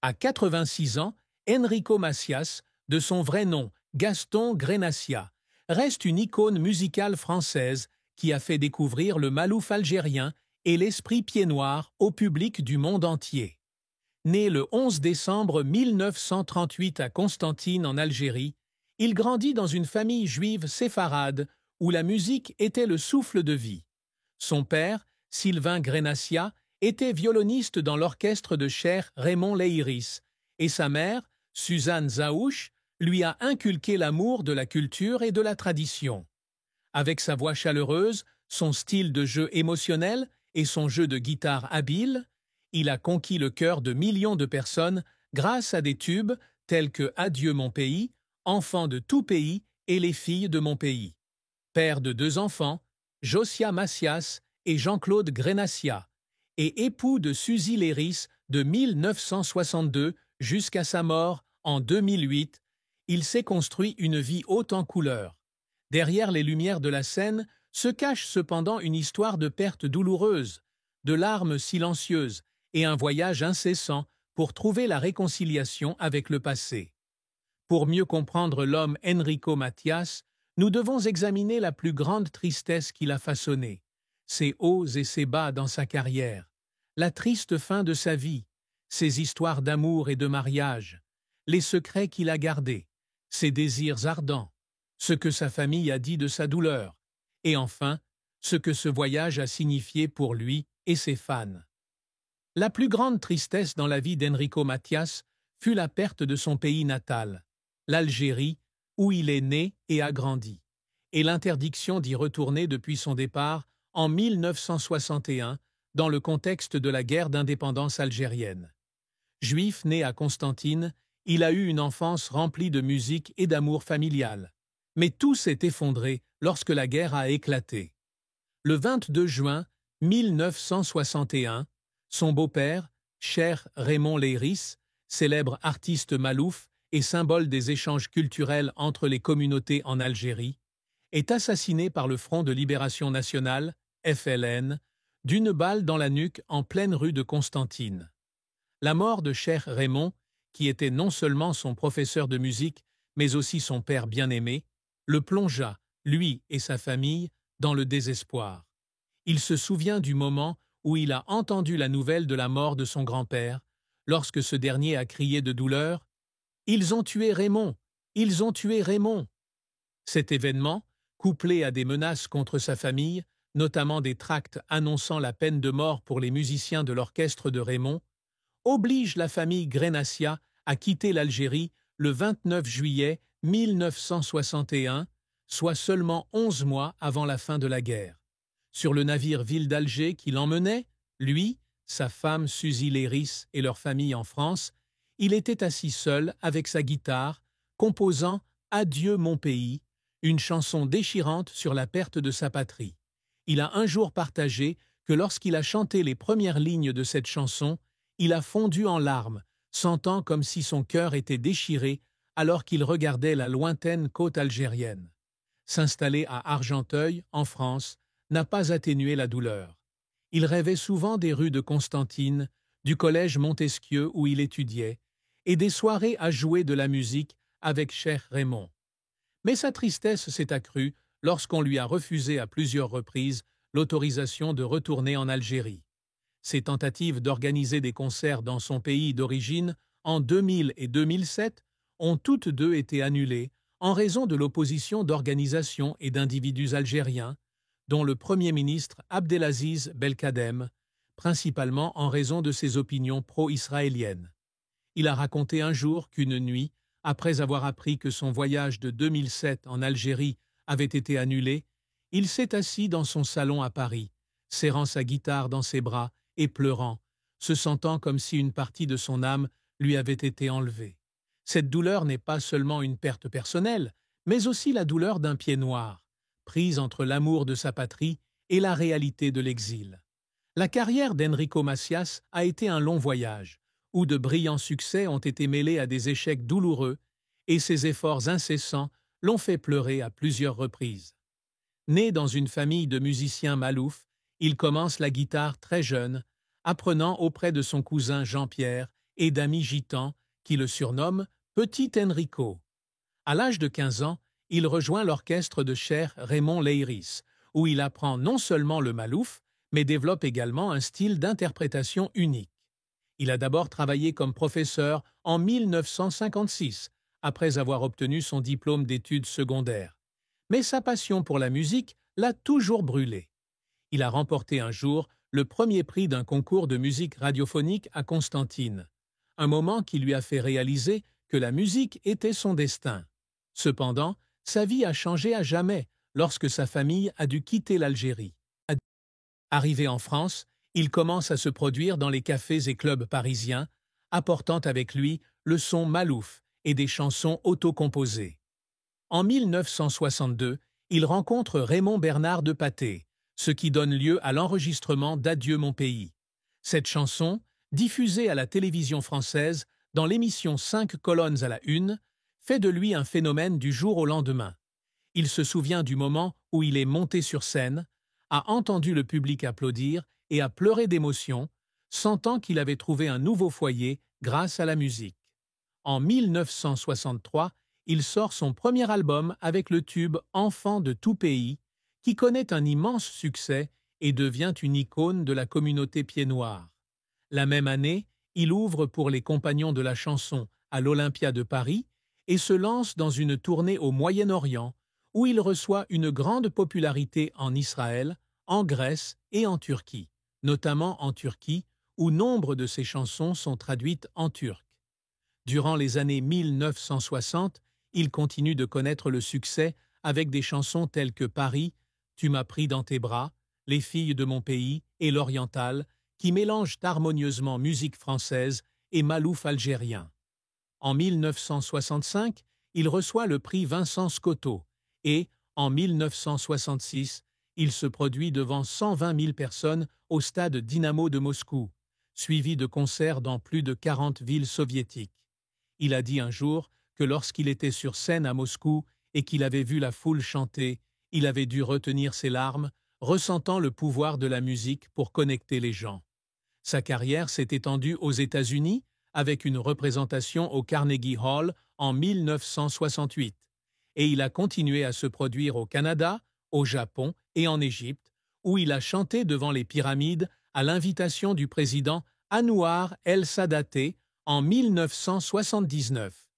À 86 ans, Enrico Macias, de son vrai nom Gaston Grenacia, reste une icône musicale française qui a fait découvrir le malouf algérien et l'esprit pied-noir au public du monde entier. Né le 11 décembre 1938 à Constantine en Algérie, il grandit dans une famille juive séfarade où la musique était le souffle de vie. Son père, Sylvain Grenacia, était violoniste dans l'orchestre de Cheikh Raymond Leiris, et sa mère, Suzanne Zaouche, lui a inculqué l'amour de la culture et de la tradition. Avec sa voix chaleureuse, son style de jeu émotionnel et son jeu de guitare habile, il a conquis le cœur de millions de personnes grâce à des tubes tels que Adieu mon pays, Enfant de tout pays et Les filles de mon pays. Père de 2 enfants, Josia Macias et Jean-Claude Grenacia, et époux de Suzy Leiris de 1962 jusqu'à sa mort en 2008, il s'est construit une vie haute en couleurs. Derrière les lumières de la scène se cache cependant une histoire de perte douloureuse, de larmes silencieuses et un voyage incessant pour trouver la réconciliation avec le passé. Pour mieux comprendre l'homme Enrico Macias, nous devons examiner la plus grande tristesse qu'il a façonnée, ses hauts et ses bas dans sa carrière, la triste fin de sa vie, ses histoires d'amour et de mariage, les secrets qu'il a gardés, ses désirs ardents, ce que sa famille a dit de sa douleur, et enfin, ce que ce voyage a signifié pour lui et ses fans. La plus grande tristesse dans la vie d'Enrico Macias fut la perte de son pays natal, l'Algérie, où il est né et a grandi, et l'interdiction d'y retourner depuis son départ en 1961 dans le contexte de la guerre d'indépendance algérienne. Juif né à Constantine, il a eu une enfance remplie de musique et d'amour familial. Mais tout s'est effondré lorsque la guerre a éclaté. Le 22 juin 1961, son beau-père, Cheikh Raymond Leiris, célèbre artiste malouf et symbole des échanges culturels entre les communautés en Algérie, est assassiné par le Front de Libération Nationale, FLN, d'une balle dans la nuque en pleine rue de Constantine. La mort de Cheikh Raymond, qui était non seulement son professeur de musique, mais aussi son père bien-aimé, le plongea, lui et sa famille, dans le désespoir. Il se souvient du moment où il a entendu la nouvelle de la mort de son grand-père, lorsque ce dernier a crié de douleur « Ils ont tué Raymond! Ils ont tué Raymond !» Cet événement, couplé à des menaces contre sa famille, notamment des tracts annonçant la peine de mort pour les musiciens de l'orchestre de Raymond, oblige la famille Grenacia à quitter l'Algérie le 29 juillet 1961, soit seulement 11 mois avant la fin de la guerre. Sur le navire Ville d'Alger qui l'emmenait, lui, sa femme Suzy Leiris et leur famille en France, il était assis seul avec sa guitare, composant « Adieu mon pays », une chanson déchirante sur la perte de sa patrie. Il a un jour partagé que lorsqu'il a chanté les premières lignes de cette chanson, il a fondu en larmes, sentant comme si son cœur était déchiré alors qu'il regardait la lointaine côte algérienne. S'installer à Argenteuil, en France, n'a pas atténué la douleur. Il rêvait souvent des rues de Constantine, du collège Montesquieu où il étudiait, et des soirées à jouer de la musique avec Cheikh Raymond. Mais sa tristesse s'est accrue lorsqu'on lui a refusé à plusieurs reprises l'autorisation de retourner en Algérie. Ses tentatives d'organiser des concerts dans son pays d'origine en 2000 et 2007 ont toutes deux été annulées en raison de l'opposition d'organisations et d'individus algériens, dont le Premier ministre Abdelaziz Belkadem, principalement en raison de ses opinions pro-israéliennes. Il a raconté un jour qu'une nuit, après avoir appris que son voyage de 2007 en Algérie avait été annulé, il s'est assis dans son salon à Paris, serrant sa guitare dans ses bras et pleurant, se sentant comme si une partie de son âme lui avait été enlevée. Cette douleur n'est pas seulement une perte personnelle, mais aussi la douleur d'un pied noir, prise entre l'amour de sa patrie et la réalité de l'exil. La carrière d'Enrico Macias a été un long voyage, où de brillants succès ont été mêlés à des échecs douloureux, et ses efforts incessants l'ont fait pleurer à plusieurs reprises. Né dans une famille de musiciens maloufs, il commence la guitare très jeune, apprenant auprès de son cousin Jean-Pierre et d'amis gitans qui le surnomment Petit Enrico. À l'âge de 15 ans, il rejoint l'orchestre de Cher Raymond Leiris, où il apprend non seulement le malouf, mais développe également un style d'interprétation unique. Il a d'abord travaillé comme professeur en 1956, après avoir obtenu son diplôme d'études secondaires. Mais sa passion pour la musique l'a toujours brûlé. Il a remporté un jour le premier prix d'un concours de musique radiophonique à Constantine, un moment qui lui a fait réaliser que la musique était son destin. Cependant, sa vie a changé à jamais lorsque sa famille a dû quitter l'Algérie. Arrivé en France, il commence à se produire dans les cafés et clubs parisiens, apportant avec lui le son malouf et des chansons autocomposées. En 1962, il rencontre Raymond Bernard de Pathé, ce qui donne lieu à l'enregistrement d'Adieu mon pays. Cette chanson, diffusée à la télévision française dans l'émission 5 colonnes à la une, fait de lui un phénomène du jour au lendemain. Il se souvient du moment où il est monté sur scène, a entendu le public applaudir et a pleuré d'émotion, sentant qu'il avait trouvé un nouveau foyer grâce à la musique. En 1963, il sort son premier album avec le tube « Enfant de tout pays », qui connaît un immense succès et devient une icône de la communauté pied-noir. La même année, il ouvre pour les Compagnons de la chanson à l'Olympia de Paris et se lance dans une tournée au Moyen-Orient, où il reçoit une grande popularité en Israël, en Grèce et en Turquie, notamment en Turquie, où nombre de ses chansons sont traduites en turc. Durant les années 1960, il continue de connaître le succès avec des chansons telles que Paris, Tu m'as pris dans tes bras, Les filles de mon pays et L'Oriental, qui mélangent harmonieusement musique française et malouf algérien. En 1965, il reçoit le prix Vincent Scotto et, en 1966, il se produit devant 120 000 personnes au stade Dynamo de Moscou, suivi de concerts dans plus de 40 villes soviétiques. Il a dit un jour que lorsqu'il était sur scène à Moscou et qu'il avait vu la foule chanter, il avait dû retenir ses larmes, ressentant le pouvoir de la musique pour connecter les gens. Sa carrière s'est étendue aux États-Unis avec une représentation au Carnegie Hall en 1968, et il a continué à se produire au Canada, au Japon et en Égypte, où il a chanté devant les pyramides à l'invitation du président Anouar el-Sadaté en 1979.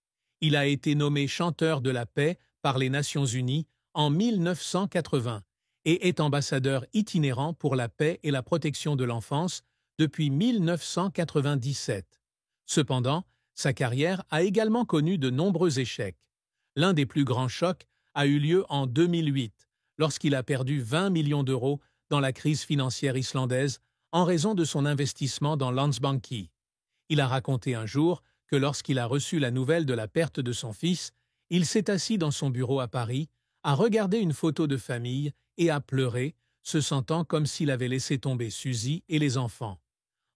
Il a été nommé chanteur de la paix par les Nations Unies en 1980 et est ambassadeur itinérant pour la paix et la protection de l'enfance depuis 1997. Cependant, sa carrière a également connu de nombreux échecs. L'un des plus grands chocs a eu lieu en 2008, lorsqu'il a perdu 20 millions d'euros dans la crise financière islandaise en raison de son investissement dans Landsbanki. Il a raconté un jour que lorsqu'il a reçu la nouvelle de la perte de son fils, il s'est assis dans son bureau à Paris, a regardé une photo de famille et a pleuré, se sentant comme s'il avait laissé tomber Suzy et les enfants.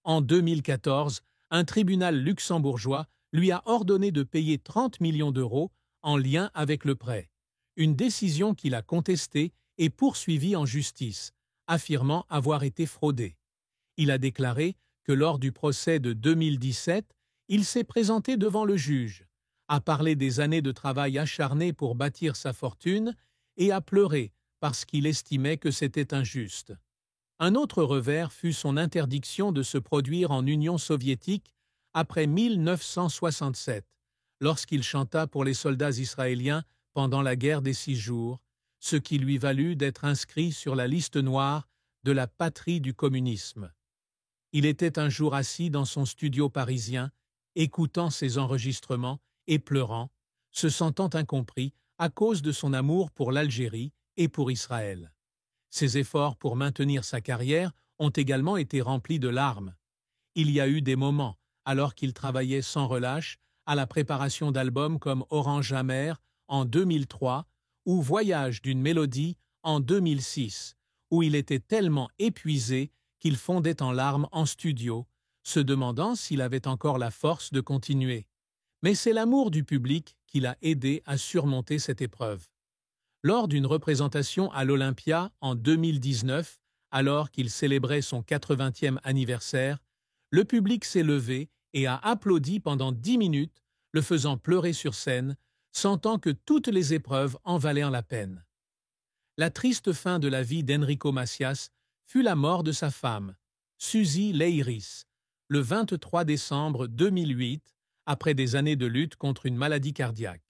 En 2014, un tribunal luxembourgeois lui a ordonné de payer 30 millions d'euros en lien avec le prêt, une décision qu'il a contestée et poursuivie en justice, affirmant avoir été fraudé. Il a déclaré que lors du procès de 2017, il s'est présenté devant le juge, a parlé des années de travail acharné pour bâtir sa fortune et a pleuré parce qu'il estimait que c'était injuste. Un autre revers fut son interdiction de se produire en Union soviétique après 1967, lorsqu'il chanta pour les soldats israéliens pendant la guerre des 6 jours, ce qui lui valut d'être inscrit sur la liste noire de la patrie du communisme. Il était un jour assis dans son studio parisien, écoutant ses enregistrements et pleurant, se sentant incompris à cause de son amour pour l'Algérie et pour Israël. Ses efforts pour maintenir sa carrière ont également été remplis de larmes. Il y a eu des moments, alors qu'il travaillait sans relâche, à la préparation d'albums comme Orange amer en 2003 ou Voyage d'une mélodie en 2006, où il était tellement épuisé qu'il fondait en larmes en studio, se demandant s'il avait encore la force de continuer. Mais c'est l'amour du public qui l'a aidé à surmonter cette épreuve. Lors d'une représentation à l'Olympia en 2019, alors qu'il célébrait son 80e anniversaire, le public s'est levé et a applaudi pendant 10 minutes, le faisant pleurer sur scène, sentant que toutes les épreuves en valaient la peine. La triste fin de la vie d'Enrico Macias fut la mort de sa femme, Suzy Leiris, le 23 décembre 2008, après des années de lutte contre une maladie cardiaque.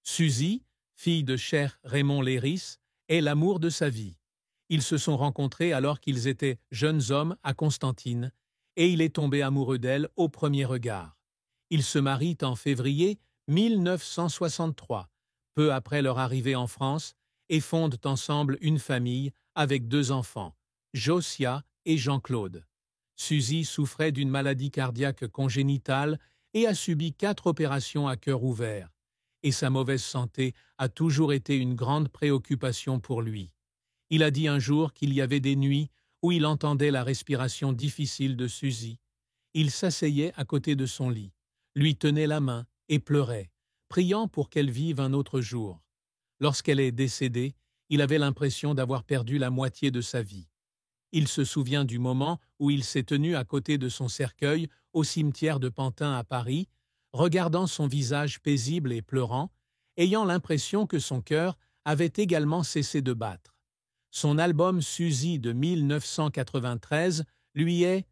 Suzy, fille de cher Raymond Leiris, est l'amour de sa vie. Ils se sont rencontrés alors qu'ils étaient jeunes hommes à Constantine, et il est tombé amoureux d'elle au premier regard. Ils se marient en février 1963, peu après leur arrivée en France, et fondent ensemble une famille avec 2 enfants, Josia et Jean-Claude. Suzy souffrait d'une maladie cardiaque congénitale et a subi 4 opérations à cœur ouvert, et sa mauvaise santé a toujours été une grande préoccupation pour lui. Il a dit un jour qu'il y avait des nuits où il entendait la respiration difficile de Suzy. Il s'asseyait à côté de son lit, lui tenait la main et pleurait, priant pour qu'elle vive un autre jour. Lorsqu'elle est décédée, il avait l'impression d'avoir perdu la moitié de sa vie. Il se souvient du moment où il s'est tenu à côté de son cercueil au cimetière de Pantin à Paris, regardant son visage paisible et pleurant, ayant l'impression que son cœur avait également cessé de battre. Son album Suzy de 1993 lui est